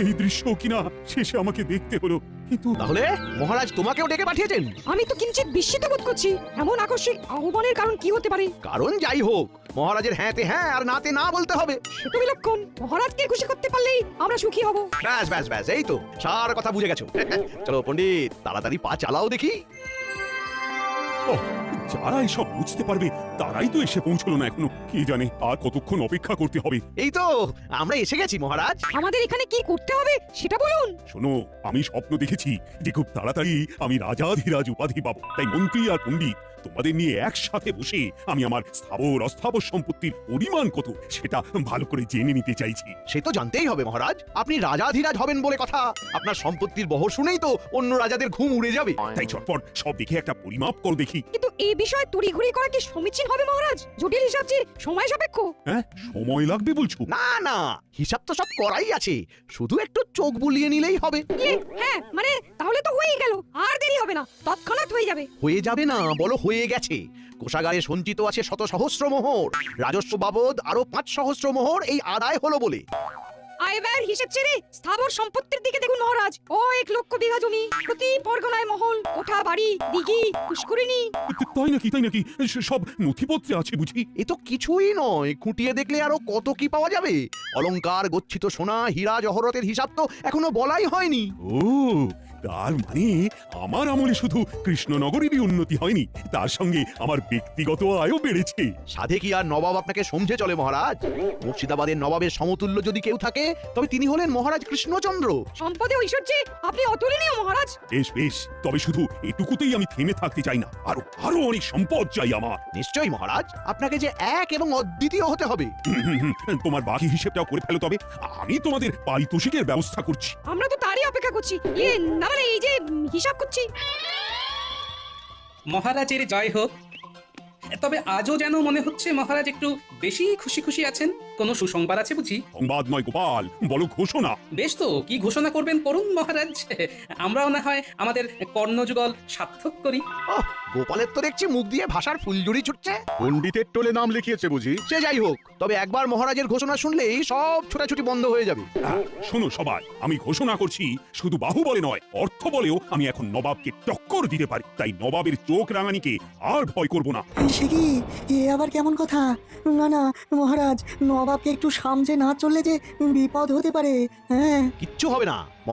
এই দৃশ্য কিনা শেষে আমাকে দেখতে হলো, কিন্তু তাহলে মহারাজ তোমাকেও ডেকে পাঠিয়েছেন? আমি তো কিঞ্চিত বিস্মিত বোধ করছি। এমন আকস্মিক আহ্বানের কারণ কি হতে পারে? কারণ যাই হোক, মহারাজের হ্যাঁতে হ্যাঁ আর নাতে না বলতে হবে। সে তো বিলক্ষণ। মহারাজকে খুশি করতে পারলেই আমরা সুখী হব। ব্যাস ব্যাস ব্যাস, এই তো সার কথা বুঝে গেছো। চলো পণ্ডিত, তাড়াতাড়ি পা চালাও দেখি। যারা এসব বুঝতে পারবে তারাই তো এসে পৌঁছলো না এখনো। কি জানে আর কতক্ষণ অপেক্ষা করতে হবে। এই তো আমরা এসে গেছি মহারাজ। আমাদের এখানে কি করতে হবে সেটা বলুন। শোনো, আমি স্বপ্ন দেখেছি যে খুব তাড়াতাড়ি আমি রাজাধিরাজ উপাধি পাবো। তাই মন্ত্রী আর পণ্ডিত তোমাদের নিয়ে একসাথে বসে আমি আমার স্থাবর অস্থাবর সম্পত্তির পরিমাণ কত সেটা ভালো করে জেনে নিতে চাইছি। সে তো জানতেই হবে মহারাজ, আপনি রাজাধিরাজ হবেন বলে কথা। আপনার সম্পত্তির বহর শুনেই তো অন্য রাজাদের ঘুম উড়ে যাবে। তাই চটপট সব দেখে একটা পরিমাপ কর দেখি। কিন্তু এই বিষয়ে তড়িঘড়ি করা কি সমীচীন হবে মহারাজ? জটিল হিসাব যে সময় সাপেক্ষ। হ্যাঁ, সময় লাগবে বলছো? না না, হিসাব তো সব করাই আছে, শুধু একটু চোখ বুলিয়ে নিলেই হবে। হ্যাঁ, মানে তাহলে তো হয়েই গেল, আর দেরি হবে না, তৎক্ষণাৎ হয়ে যাবে। হয়ে যাবে না, বলো হয়ে গেছে। কোষাগারে সঞ্চিত আছে শত সহস্র মোহর, রাজস্ব বাবদ আরো 5 সহস্র মোহর এই আদায় হলো বলে। আয় ব্যয়ের হিসেব ছেড়ে স্থাবর সম্পত্তির দিকে দেখুন মহারাজ। ও 1 লক্ষ বিঘা জমি, প্রতি পরগনায় মহল, কোঠা বাড়ি, দিঘি, পুষ্করিণী। তাই নাকি? তাই নাকি? সব নথিপত্রে আছে বুঝি? এ তো কিছুই নয়, খুঁটিয়ে দেখলে আরো কত কি পাওয়া যাবে। অলংকার, গচ্ছিত সোনা, হীরা জহরতের হিসাব তো এখনো বলাই হয়নি। ও, তার মানে আমার আমলে শুধু কৃষ্ণনগরেরই উন্নতি হয়নি, তার সঙ্গে আমার ব্যক্তিগত আয়ও বেড়েছে। সাধে কি আর নবাব আপনাকে সমঝে চলে মহারাজ? মুর্শিদাবাদের নবাবের সমতুল্য যদি কেউ থাকে তবে তিনি হলেন মহারাজ কৃষ্ণচন্দ্র। সম্পদে ঐশ্বর্যে আপনি অতুলনীয় মহারাজ। বেশ বেশ, তবে শুধু এটুকুতেই আমি থেমে থাকতে চাই না, আরো আরো অনেক সম্পদ চাই আমার। নিশ্চয়ই মহারাজ, আপনাকে যে এক এবং অদ্বিতীয় হতে হবে। তোমার বাকি হিসেবটাও করে ফেলো, তবে আমি তোমাদের পারিতোষিকের ব্যবস্থা করছি। আমরা তো তারই অপেক্ষা করছি। না মানে এই যে হিসাব করছি। মহারাজের জয় হোক। তবে আজও যেন মনে হচ্ছে মহারাজ একটু বেশি খুশি খুশি আছেন। কোনো সুসংবাদ আছে বুঝি? সংবাদ নয় গোপাল, বলো ঘোষণা। বেশ তো, কি ঘোষণা করবেন করুন মহারাজ। আমরাও না হয় আমাদের কর্ণযুগল সার্থক করি। ওহ, গোপালের তো দেখছি মুখ দিয়ে ভাষার ফুলঝুরি ছুটছে। পণ্ডিতের টোলে নাম লিখিয়েছে বুঝি? সে যাই হোক, তবে একবার মহারাজের ঘোষণা শুনলেই সব ছোটাছুটি বন্ধ হয়ে যাবে। শোনো সবাই, আমি ঘোষণা করছি শুধু বাহুবলে নয়, অর্থ বলেও আমি এখন নবাবকে টক্কর দিতে পারি। তাই নবাবের চোখ রাঙানিকে আর ভয় করব না। সে কি? এ আবার কেমন কথা? না না মহারাজ, নবাবকে একটু সামনে না চললে যে বিপদ হতে পারে। হ্যাঁ, কিচ্ছু হবে না।